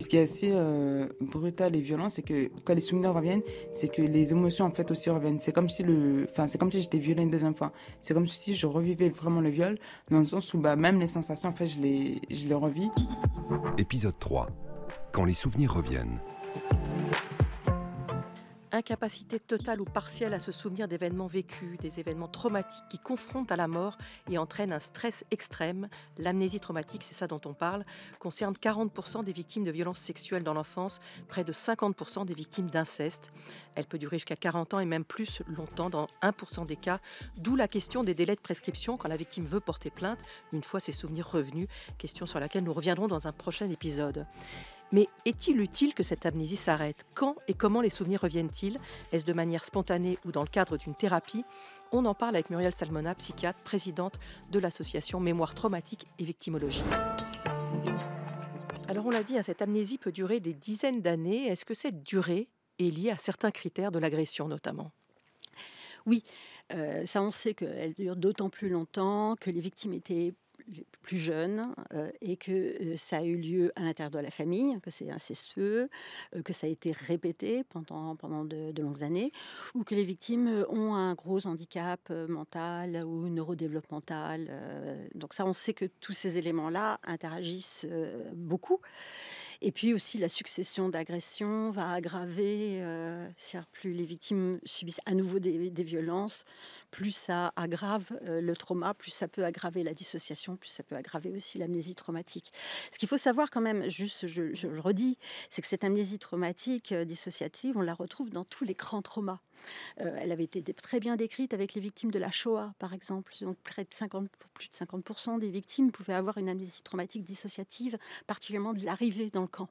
ce qui est assez brutal et violent, c'est que quand les souvenirs reviennent, c'est que les émotions en fait aussi reviennent. C'est comme si j'étais violée une deuxième fois. C'est comme si je revivais vraiment le viol, dans le sens où même les sensations, en fait, je les revis. Épisode 3. Quand les souvenirs reviennent. Incapacité totale ou partielle à se souvenir d'événements vécus, des événements traumatiques qui confrontent à la mort et entraînent un stress extrême. L'amnésie traumatique, c'est ça dont on parle, concerne 40% des victimes de violences sexuelles dans l'enfance, près de 50% des victimes d'inceste. Elle peut durer jusqu'à 40 ans et même plus longtemps dans 1% des cas, d'où la question des délais de prescription quand la victime veut porter plainte, une fois ses souvenirs revenus, question sur laquelle nous reviendrons dans un prochain épisode. Mais est-il utile que cette amnésie s'arrête ? Quand et comment les souvenirs reviennent-ils ? Est-ce de manière spontanée ou dans le cadre d'une thérapie ? On en parle avec Muriel Salmona, psychiatre, présidente de l'association Mémoire traumatique et victimologie. Alors on l'a dit, cette amnésie peut durer des dizaines d'années. Est-ce que cette durée est liée à certains critères de l'agression notamment ? Oui, ça on sait qu'elle dure d'autant plus longtemps que les victimes étaient plus jeunes et que ça a eu lieu à l'intérieur de la famille, que c'est incestueux, que ça a été répété pendant de longues années, ou que les victimes ont un gros handicap mental ou neurodéveloppemental. Donc ça, on sait que tous ces éléments-là interagissent beaucoup. Et puis aussi, la succession d'agressions va aggraver, c'est-à-dire plus les victimes subissent à nouveau des violences, plus ça aggrave le trauma, plus ça peut aggraver la dissociation, plus ça peut aggraver aussi l'amnésie traumatique. Ce qu'il faut savoir quand même, juste je le redis, c'est que cette amnésie traumatique dissociative, on la retrouve dans tous les grands traumas. Elle avait été très bien décrite avec les victimes de la Shoah, par exemple. Donc plus de 50% des victimes pouvaient avoir une amnésie traumatique dissociative, particulièrement de l'arrivée dans le camp.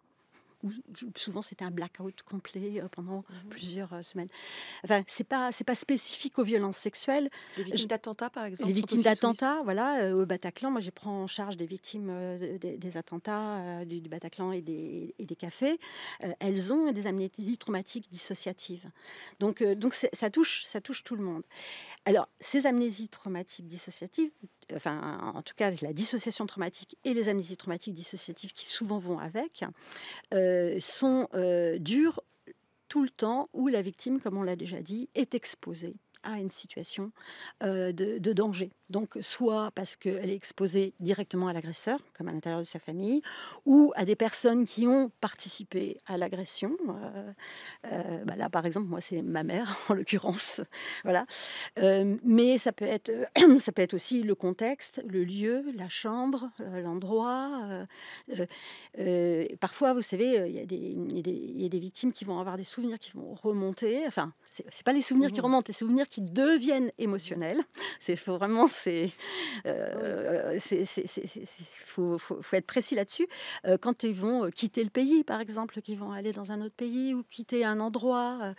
Souvent, c'était un blackout complet pendant plusieurs semaines. Enfin, c'est pas spécifique aux violences sexuelles. Les victimes d'attentats, par exemple. Les victimes d'attentats, voilà, au Bataclan. Moi, je prends en charge des victimes des attentats du Bataclan et des cafés. Elles ont des amnésies traumatiques dissociatives. Donc ça touche tout le monde. Alors, ces amnésies traumatiques dissociatives, enfin, en tout cas, la dissociation traumatique et les amnésies traumatiques dissociatives qui souvent vont avec, sont dures tout le temps où la victime, comme on l'a déjà dit, est exposée à une situation de danger. Donc, soit parce qu'elle est exposée directement à l'agresseur, comme à l'intérieur de sa famille, ou à des personnes qui ont participé à l'agression. Là, par exemple, moi, c'est ma mère, en l'occurrence. Voilà. Mais ça peut être aussi le contexte, le lieu, la chambre, l'endroit. Parfois, vous savez, il y a des victimes qui vont avoir des souvenirs qui vont remonter. Enfin, c'est pas les souvenirs qui remontent, les souvenirs qui deviennent émotionnels. Faut être précis là-dessus. Quand ils vont quitter le pays, par exemple, qu'ils vont aller dans un autre pays ou quitter un endroit,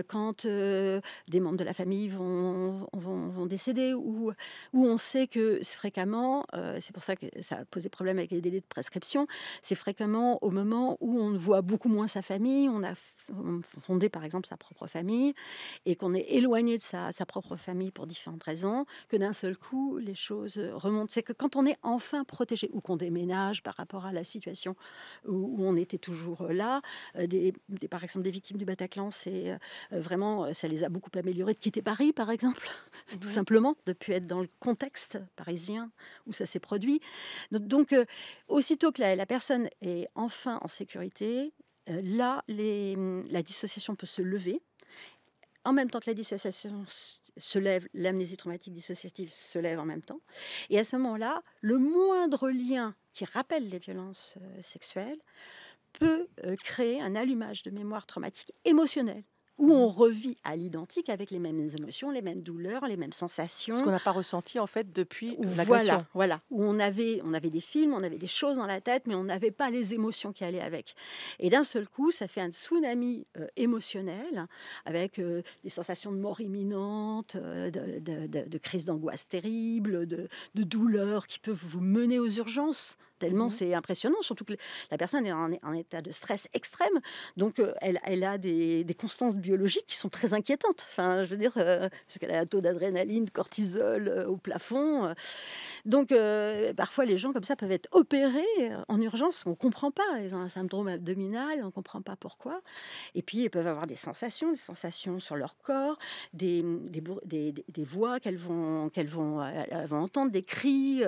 quand des membres de la famille vont décéder, ou on sait que fréquemment, c'est pour ça que ça a posé problème avec les délais de prescription, c'est fréquemment au moment où on voit beaucoup moins sa famille, on a fondé par exemple sa propre famille, et qu'on est éloigné de sa propre famille pour différentes raisons, que d'un seul coup, les choses remontent. C'est que quand on est enfin protégé, ou qu'on déménage par rapport à la situation où on était toujours là, par exemple des victimes du Bataclan, c'est vraiment, ça les a beaucoup améliorées de quitter Paris, par exemple, tout simplement, de ne plus être dans le contexte parisien où ça s'est produit. Donc aussitôt que la personne est enfin en sécurité, là, la dissociation peut se lever. En même temps que la dissociation se lève, l'amnésie traumatique dissociative se lève en même temps. Et à ce moment-là, le moindre lien qui rappelle les violences sexuelles peut créer un allumage de mémoire traumatique émotionnelle, où on revit à l'identique avec les mêmes émotions, les mêmes douleurs, les mêmes sensations. Ce qu'on n'a pas ressenti en fait depuis l'agression. Voilà. Où on avait des films, on avait des choses dans la tête, mais on n'avait pas les émotions qui allaient avec. Et d'un seul coup, ça fait un tsunami émotionnel, avec des sensations de mort imminente, de crises d'angoisse terribles, de douleurs qui peuvent vous mener aux urgences. tellement c'est impressionnant, surtout que la personne est en état de stress extrême, donc elle a des constances biologiques qui sont très inquiétantes. Enfin, je veux dire, parce qu'elle a un taux d'adrénaline, de cortisol au plafond. Donc, parfois, les gens comme ça peuvent être opérés en urgence parce qu'on ne comprend pas. Ils ont un syndrome abdominal, on ne comprend pas pourquoi. Et puis, ils peuvent avoir des sensations sur leur corps, des voix qu'elles vont entendre, des cris.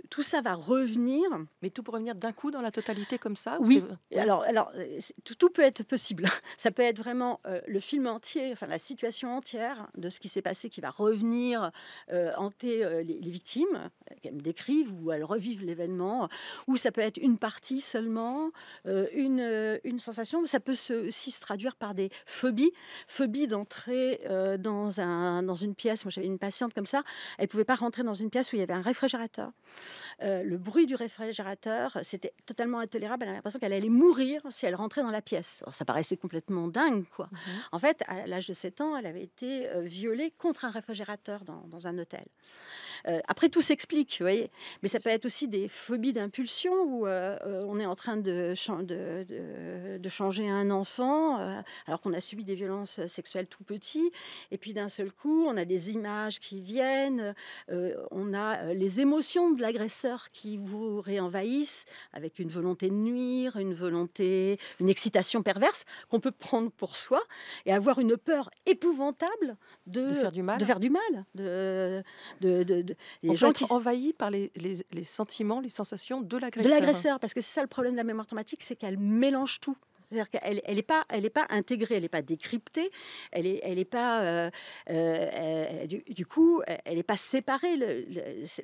Tout ça va revenir. Mais tout peut revenir d'un coup dans la totalité comme ça? Oui, alors tout peut être possible. Ça peut être vraiment le film entier, enfin la situation entière de ce qui s'est passé qui va revenir hanter les victimes, qu'elles me décrivent ou elles revivent l'événement, ou ça peut être une partie seulement, une sensation. Ça peut aussi se traduire par des phobies d'entrer dans une pièce. Moi, j'avais une patiente comme ça, elle ne pouvait pas rentrer dans une pièce où il y avait un réfrigérateur. Le bruit du réfrigérateur, c'était totalement intolérable. Elle avait l'impression qu'elle allait mourir si elle rentrait dans la pièce. Alors, ça paraissait complètement dingue, quoi. En fait, à l'âge de 7 ans, elle avait été violée contre un réfrigérateur dans un hôtel. Après, tout s'explique, vous voyez. Mais ça peut être aussi des phobies d'impulsion où on est en train de changer un enfant alors qu'on a subi des violences sexuelles tout petit. Et puis d'un seul coup, on a des images qui viennent, on a les émotions de l'agresseur qui vous réenvahissent avec une volonté de nuire, une excitation perverse qu'on peut prendre pour soi et avoir une peur épouvantable de faire du mal. Les gens qui sont envahis par les sentiments, les sensations de l'agresseur. Parce que c'est ça le problème de la mémoire traumatique, c'est qu'elle mélange tout. C'est-à-dire qu'elle elle est pas intégrée, elle n'est pas décryptée, elle est pas du coup, elle n'est pas séparée.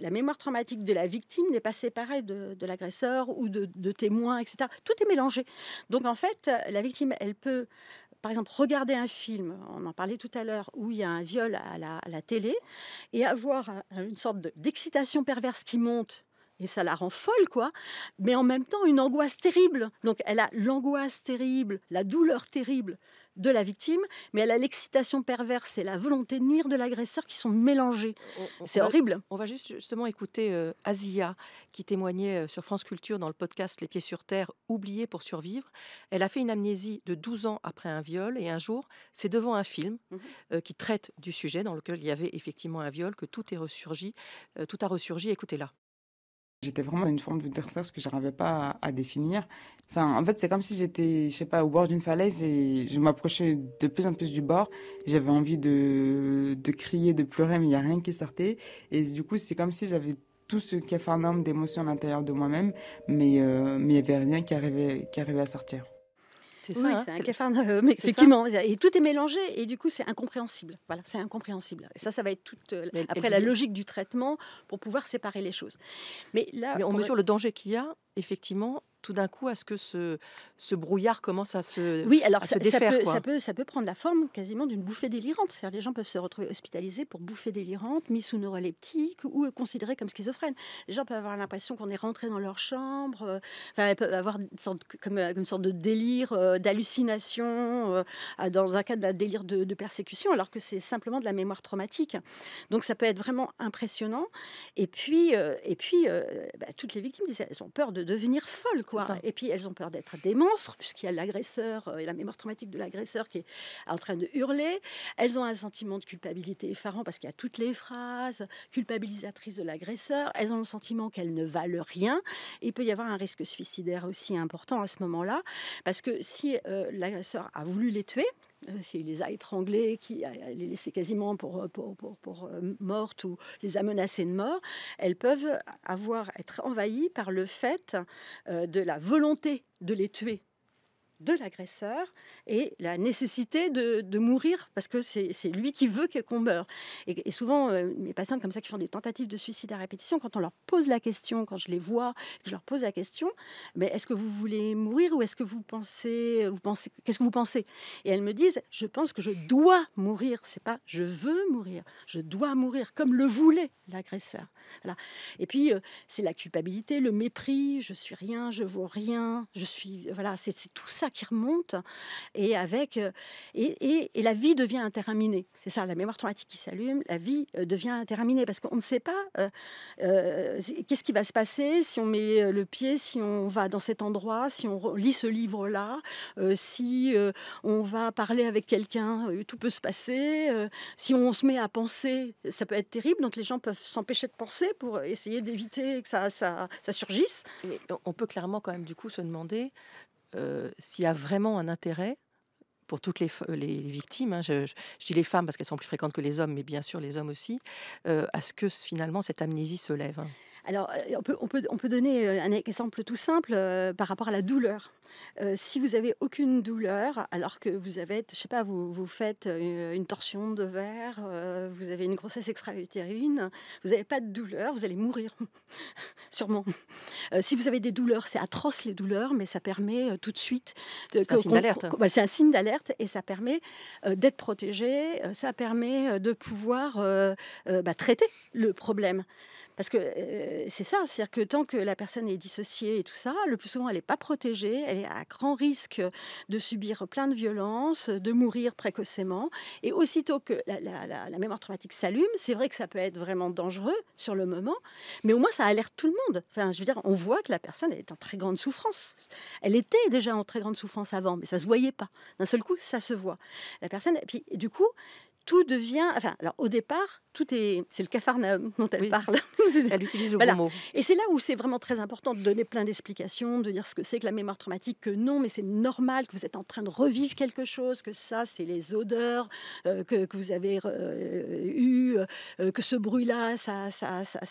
La mémoire traumatique de la victime n'est pas séparée de l'agresseur ou de témoins, etc. Tout est mélangé. Donc en fait, la victime, elle peut par exemple, regarder un film, on en parlait tout à l'heure, où il y a un viol à la télé, et avoir une sorte d'excitation perverse qui monte, et ça la rend folle, quoi, mais en même temps une angoisse terrible. Donc elle a l'angoisse terrible, la douleur terrible de la victime, mais elle a l'excitation perverse et la volonté de nuire de l'agresseur qui sont mélangées. C'est horrible. On va justement écouter Azia, qui témoignait sur France Culture dans le podcast Les Pieds sur Terre, oubliés pour survivre. Elle a fait une amnésie de 12 ans après un viol, et un jour, c'est devant un film qui traite du sujet, dans lequel il y avait effectivement un viol, que tout a ressurgi. Écoutez-la. J'étais vraiment dans une forme de détresse que je n'arrivais pas à définir. Enfin, en fait, c'est comme si j'étais, je sais pas, au bord d'une falaise et je m'approchais de plus en plus du bord. J'avais envie de crier, de pleurer, mais il n'y a rien qui sortait. Et du coup, c'est comme si j'avais tout ce capharnaüm d'émotions à l'intérieur de moi-même, mais il n'y avait rien qui arrivait à sortir. C'est ça, oui, c'est un capharnaüm, effectivement. Et tout est mélangé, et du coup, c'est incompréhensible. Voilà, c'est incompréhensible. Et ça va être toute après la logique du traitement pour pouvoir séparer les choses. Mais on mesure le danger qu'il y a, effectivement, tout d'un coup, à ce que ce brouillard commence à se défaire. Ça peut prendre la forme quasiment d'une bouffée délirante. C'est-à-dire, les gens peuvent se retrouver hospitalisés pour bouffée délirante, mis sous neuroleptique ou considérés comme schizophrènes. Les gens peuvent avoir l'impression qu'on est rentré dans leur chambre. Elles peuvent avoir une sorte de délire, d'hallucination, dans un cas d'un délire de persécution, alors que c'est simplement de la mémoire traumatique. Donc, ça peut être vraiment impressionnant. Et puis toutes les victimes, elles ont peur de devenir folles, quoi. Et puis elles ont peur d'être des monstres, puisqu'il y a l'agresseur et la mémoire traumatique de l'agresseur qui est en train de hurler. Elles ont un sentiment de culpabilité effarant parce qu'il y a toutes les phrases culpabilisatrices de l'agresseur. Elles ont le sentiment qu'elles ne valent rien. Et il peut y avoir un risque suicidaire aussi important à ce moment-là, parce que si l'agresseur a voulu les tuer, s'il les a étranglées, qui a les laissées quasiment pour mortes ou les a menacées de mort, elles peuvent être envahies par le fait de la volonté de les tuer de l'agresseur et la nécessité de mourir parce que c'est lui qui veut qu'on meure. Et souvent, mes patientes comme ça qui font des tentatives de suicide à répétition, quand on leur pose la question, quand je les vois, je leur pose la question, mais est-ce que vous voulez mourir ou est-ce que vous pensez qu'est-ce que vous pensez? Et elles me disent, je pense que je dois mourir, c'est pas je veux mourir, je dois mourir comme le voulait l'agresseur. Voilà. Et puis c'est la culpabilité, le mépris, je suis rien, je vaux rien, je suis, voilà, c'est tout ça ça qui remonte, et la vie devient interminée. C'est ça, la mémoire traumatique qui s'allume, la vie devient interminée, parce qu'on ne sait pas qu'est-ce qui va se passer si on met le pied, si on va dans cet endroit, si on lit ce livre-là, si on va parler avec quelqu'un, tout peut se passer. Si on se met à penser, ça peut être terrible. Donc les gens peuvent s'empêcher de penser pour essayer d'éviter que ça surgisse. Mais on peut clairement quand même du coup se demander s'il y a vraiment un intérêt pour toutes les victimes, hein, je dis les femmes parce qu'elles sont plus fréquentes que les hommes, mais bien sûr les hommes aussi, à ce que finalement cette amnésie se lève. Hein. Alors, on peut donner un exemple tout simple par rapport à la douleur. Si vous avez aucune douleur, alors que vous avez, je sais pas, vous faites une torsion de verre, vous avez une grossesse extra-utérine, vous n'avez pas de douleur, vous allez mourir, sûrement. Si vous avez des douleurs, c'est atroce les douleurs, mais ça permet tout de suite... C'est un signe d'alerte. C'est un signe d'alerte et ça permet d'être protégé, ça permet de pouvoir traiter le problème. Parce que c'est ça, c'est-à-dire que tant que la personne est dissociée et tout ça, le plus souvent elle n'est pas protégée, elle est à grand risque de subir plein de violences, de mourir précocement. Et aussitôt que la mémoire traumatique s'allume, c'est vrai que ça peut être vraiment dangereux sur le moment, mais au moins ça alerte tout le monde. Enfin, je veux dire, on voit que la personne elle est en très grande souffrance. Elle était déjà en très grande souffrance avant, mais ça ne se voyait pas. D'un seul coup, ça se voit. La personne, et puis du coup, tout devient... Enfin, alors au départ, c'est le Capharnaüm dont elle parle. Elle utilise le bon mot. Et c'est là où c'est vraiment très important de donner plein d'explications, de dire ce que c'est que la mémoire traumatique, que non, mais c'est normal, que vous êtes en train de revivre quelque chose, que ça, c'est les odeurs que vous avez eues, que ce bruit-là, ça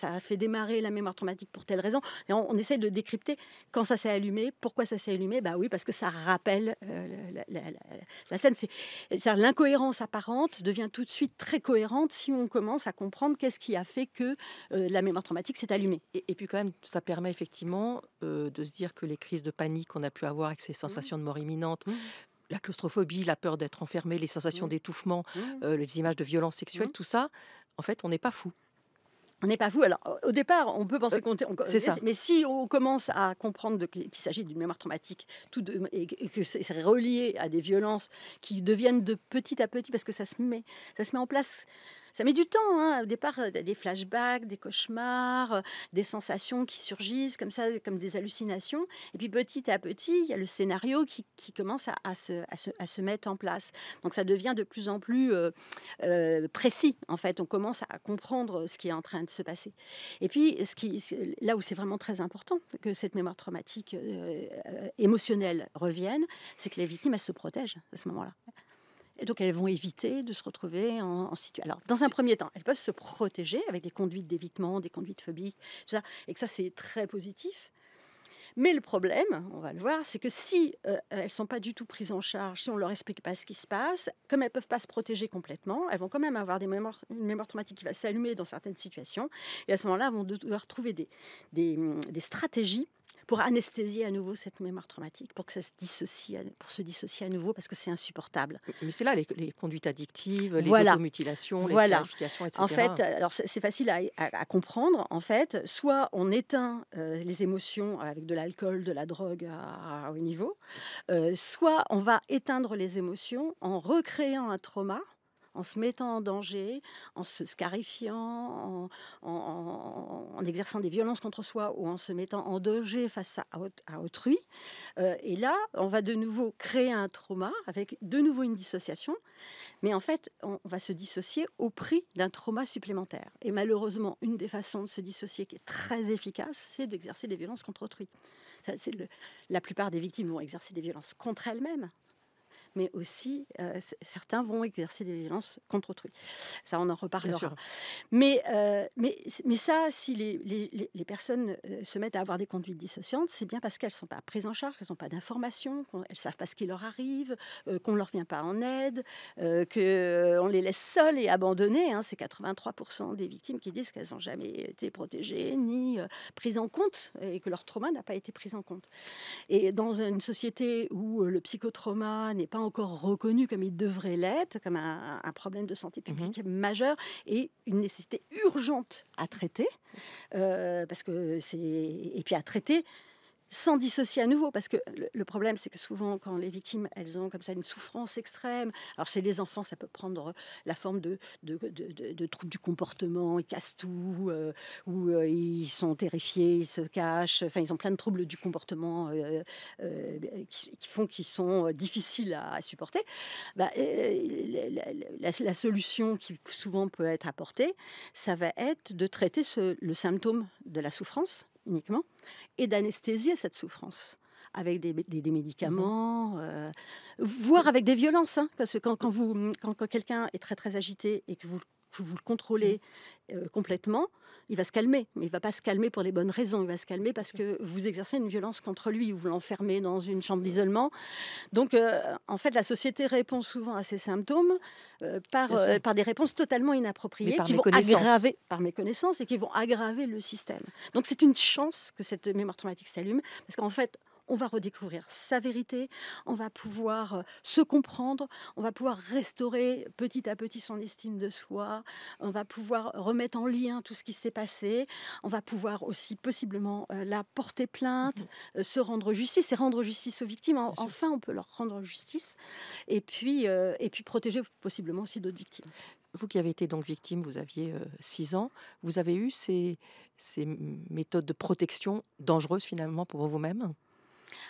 a fait démarrer la mémoire traumatique pour telle raison. Et on essaie de décrypter quand ça s'est allumé, pourquoi ça s'est allumé. Bah oui, parce que ça rappelle la scène. C'est-à-dire l'incohérence apparente devient tout de suite très cohérente si on commence à comprendre qu'est-ce qui a fait que la mémoire traumatique s'est allumée. Et puis quand même, ça permet effectivement de se dire que les crises de panique qu'on a pu avoir avec ces sensations de mort imminente, la claustrophobie, la peur d'être enfermé, les sensations d'étouffement, les images de violences sexuelles, tout ça, en fait, on n'est pas fou. On n'est pas fou. Alors, au départ, on peut penser c'est ça. Mais si on commence à comprendre qu'il s'agit d'une mémoire traumatique et que c'est relié à des violences qui deviennent de petit à petit, parce que ça se met en place. Ça met du temps, hein. Au départ, des flashbacks, des cauchemars, des sensations qui surgissent comme ça, comme des hallucinations. Et puis petit à petit, il y a le scénario qui commence à se mettre en place. Donc ça devient de plus en plus précis, en fait. On commence à comprendre ce qui est en train de se passer. Et puis, là où c'est vraiment très important que cette mémoire traumatique émotionnelle revienne, c'est que les victimes, elles se protègent à ce moment-là. Et donc, elles vont éviter de se retrouver en situation. Alors, dans un premier temps, elles peuvent se protéger avec des conduites d'évitement, des conduites phobiques, tout ça, et que ça, c'est très positif. Mais le problème, on va le voir, c'est que si elles ne sont pas du tout prises en charge, si on ne leur explique pas ce qui se passe, comme elles ne peuvent pas se protéger complètement, elles vont quand même avoir une mémoire traumatique qui va s'allumer dans certaines situations. Et à ce moment-là, elles vont devoir trouver des stratégies pour anesthésier à nouveau cette mémoire traumatique, pour que ça se dissocier à nouveau, parce que c'est insupportable. Mais c'est là les conduites addictives, les automutilations, les scarifications, etc. En fait, alors c'est facile à comprendre. En fait, soit on éteint les émotions avec de l'alcool, de la drogue à haut niveau, soit on va éteindre les émotions en recréant un trauma, en se mettant en danger, en se scarifiant, en exerçant des violences contre soi ou en se mettant en danger face à autrui. Et là, on va de nouveau créer un trauma avec de nouveau une dissociation. Mais en fait, on va se dissocier au prix d'un trauma supplémentaire. Et malheureusement, une des façons de se dissocier qui est très efficace, c'est d'exercer des violences contre autrui. La plupart des victimes vont exercer des violences contre elles-mêmes, mais aussi certains vont exercer des violences contre autrui. Ça, on en reparlera. Mais ça, si les personnes se mettent à avoir des conduites dissociantes, c'est bien parce qu'elles ne sont pas prises en charge, qu'elles n'ont pas d'informations, qu'elles ne savent pas ce qui leur arrive, qu'on ne leur vient pas en aide, qu'on les laisse seules et abandonnées. Hein. C'est 83% des victimes qui disent qu'elles n'ont jamais été protégées ni prises en compte et que leur trauma n'a pas été pris en compte. Et dans une société où le psychotrauma n'est pas encore reconnu comme il devrait l'être, comme un problème de santé publique majeur et une nécessité urgente à traiter, parce que et puis à traiter sans dissocier à nouveau, parce que le problème, c'est que souvent, quand les victimes, elles ont comme ça une souffrance extrême, alors chez les enfants, ça peut prendre la forme de troubles du comportement, ils cassent tout, ou ils sont terrifiés, ils se cachent, enfin, ils ont plein de troubles du comportement qui font qu'ils sont difficiles à supporter. Bah, la solution qui souvent peut être apportée, ça va être de traiter le symptôme de la souffrance uniquement, et d'anesthésier cette souffrance avec des médicaments, voire avec des violences. Hein, parce que quand quelqu'un est très très agité et que vous le contrôlez complètement, il va se calmer. Mais il ne va pas se calmer pour les bonnes raisons. Il va se calmer parce que vous exercez une violence contre lui, ou vous l'enfermez dans une chambre d'isolement. Donc, en fait, la société répond souvent à ces symptômes par des réponses totalement inappropriées, qui vont aggraver, par méconnaissance, et qui vont aggraver le système. Donc, c'est une chance que cette mémoire traumatique s'allume, parce qu'en fait, on va redécouvrir sa vérité, on va pouvoir se comprendre, on va pouvoir restaurer petit à petit son estime de soi, on va pouvoir remettre en lien tout ce qui s'est passé, on va pouvoir aussi possiblement la porter plainte, se rendre justice et rendre justice aux victimes. Enfin, on peut leur rendre justice et puis protéger possiblement aussi d'autres victimes. Vous qui avez été donc victime, vous aviez 6 ans, vous avez eu ces méthodes de protection dangereuses finalement pour vous-même?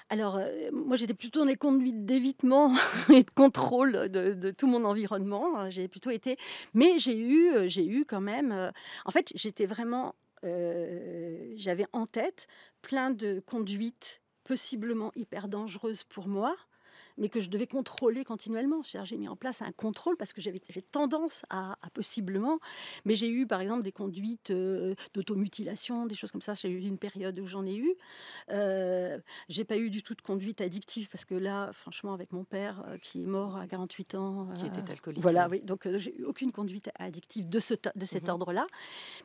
Alors, moi, j'étais plutôt dans les conduites d'évitement et de contrôle de tout mon environnement, hein. J'ai plutôt été, mais j'ai eu quand même, en fait, j'étais vraiment, j'avais en tête plein de conduites possiblement hyper dangereuses pour moi, mais que je devais contrôler continuellement. C'est-à-dire, j'ai mis en place un contrôle parce que j'avais tendance à possiblement... Mais j'ai eu, par exemple, des conduites d'automutilation, des choses comme ça. J'ai eu une période où j'en ai eu. J'ai pas eu du tout de conduite addictive parce que là, franchement, avec mon père qui est mort à 48 ans... Qui était alcoolique. Voilà, oui. Donc, j'ai eu aucune conduite addictive de cet ordre-là.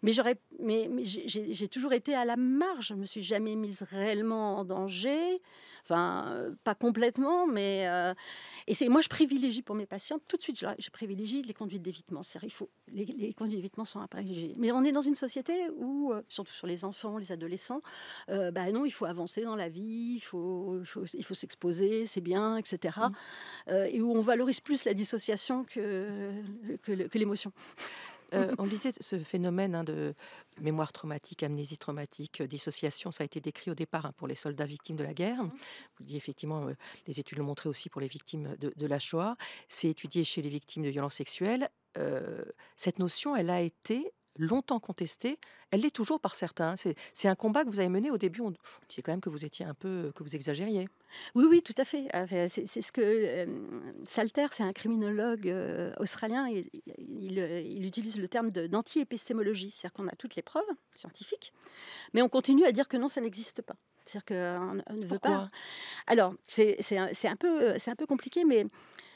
Mais j'ai toujours été à la marge. Je me suis jamais mise réellement en danger. Enfin, pas complètement, mais... moi, je privilégie pour mes patients, tout de suite, je privilégie les conduites d'évitement. C'est-à-dire, les conduites d'évitement sont à privilégier. Mais on est dans une société où, surtout sur les enfants, les adolescents, non, il faut avancer dans la vie, il faut s'exposer, c'est bien, etc. Et où on valorise plus la dissociation que l'émotion. On disait ce phénomène de mémoire traumatique, amnésie traumatique, dissociation, ça a été décrit au départ pour les soldats victimes de la guerre. Vous dites effectivement, les études l'ont montré aussi pour les victimes de la Shoah. C'est étudié chez les victimes de violences sexuelles. Cette notion, elle a été longtemps contestée. Elle l'est toujours par certains. C'est un combat que vous avez mené au début. On disait quand même que vous étiez que vous exagériez. Oui, tout à fait. C'est ce que Salter, c'est un criminologue australien. Il utilise le terme d'anti-épistémologie, c'est-à-dire qu'on a toutes les preuves scientifiques, mais on continue à dire que non, ça n'existe pas. C'est-à-dire qu'on ne veut pas. Alors, c'est un peu compliqué, mais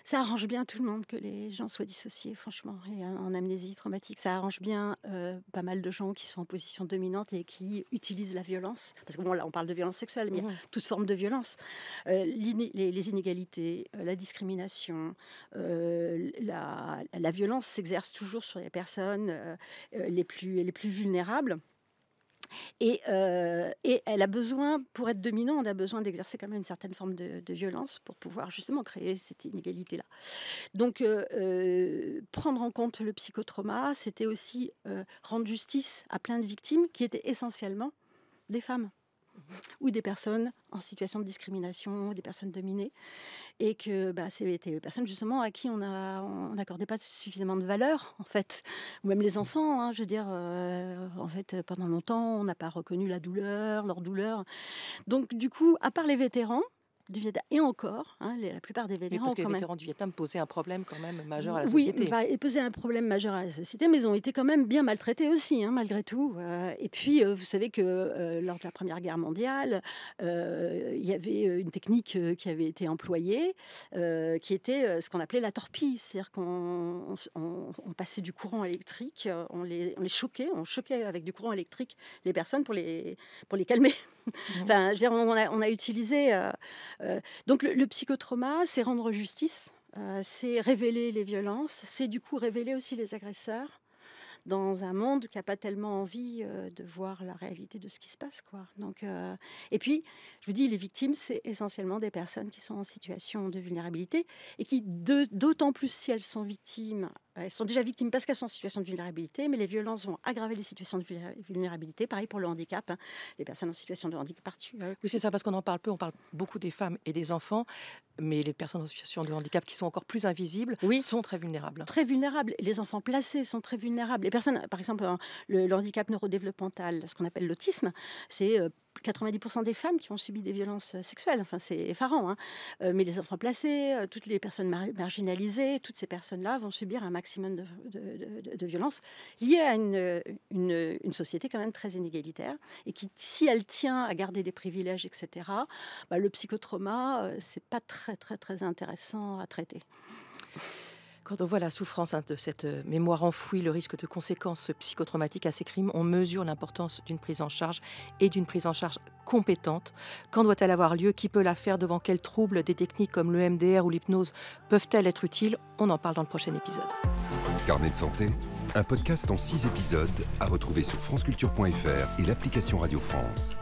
ça arrange bien tout le monde que les gens soient dissociés, franchement, et en amnésie traumatique. Ça arrange bien pas mal de gens qui sont en position dominante et qui utilisent la violence. Parce que bon, là, on parle de violence sexuelle, mais il y a toute forme de violence. Les inégalités, la discrimination, la violence s'exerce toujours sur les personnes les plus vulnérables. Et elle a besoin, pour être dominant, on a besoin d'exercer quand même une certaine forme de violence pour pouvoir justement créer cette inégalité-là. Donc, prendre en compte le psychotrauma, c'était aussi rendre justice à plein de victimes qui étaient essentiellement des femmes ou des personnes en situation de discrimination, des personnes dominées, et que c'était des personnes justement à qui on n'accordait pas suffisamment de valeur, en fait, ou même les enfants, hein, je veux dire, en fait, pendant longtemps, on n'a pas reconnu leur douleur. Donc, du coup, à part les vétérans du Vietnam, et encore, hein, la plupart des vétérans... parce que les vétérans du Vietnam posaient un problème quand même majeur à la société. Oui, ils posaient un problème majeur à la société, mais ils ont été quand même bien maltraités aussi, hein, malgré tout. Et puis, vous savez que lors de la Première Guerre mondiale, il y avait une technique qui avait été employée, qui était ce qu'on appelait la torpille. C'est-à-dire qu'on passait du courant électrique, on les choquait, on choquait avec du courant électrique les personnes pour les calmer. Enfin, je veux dire, on a utilisé... donc le psychotrauma, c'est rendre justice, c'est révéler les violences, c'est du coup révéler aussi les agresseurs. dans un monde qui n'a pas tellement envie de voir la réalité de ce qui se passe, quoi. Donc, et puis, je vous dis, les victimes, c'est essentiellement des personnes qui sont en situation de vulnérabilité et qui, d'autant plus si elles sont victimes, elles sont déjà victimes parce qu'elles sont en situation de vulnérabilité, mais les violences vont aggraver les situations de vulnérabilité. Pareil pour le handicap, hein. Les personnes en situation de handicap particulier. Oui, c'est ça, parce qu'on en parle peu, on parle beaucoup des femmes et des enfants, mais les personnes en situation de handicap qui sont encore plus invisibles sont très vulnérables. Très vulnérables. Les enfants placés sont très vulnérables. Les personnes, par exemple, le handicap neurodéveloppemental, ce qu'on appelle l'autisme, c'est 90% des femmes qui ont subi des violences sexuelles. Enfin, c'est effarant, hein. Mais les enfants placés, toutes les personnes marginalisées, toutes ces personnes-là vont subir un maximum de violences liées à une société quand même très inégalitaire et qui, si elle tient à garder des privilèges, etc., le psychotrauma, c'est pas très, très, très intéressant à traiter. Quand on voit la souffrance de cette mémoire enfouie, le risque de conséquences psychotraumatiques à ces crimes, on mesure l'importance d'une prise en charge et d'une prise en charge compétente. Quand doit-elle avoir lieu? Qui peut la faire? Devant quels troubles? Des techniques comme le MDR ou l'hypnose peuvent-elles être utiles? On en parle dans le prochain épisode. Carnet de santé, un podcast en 6 épisodes à retrouver sur franceculture.fr et l'application Radio France.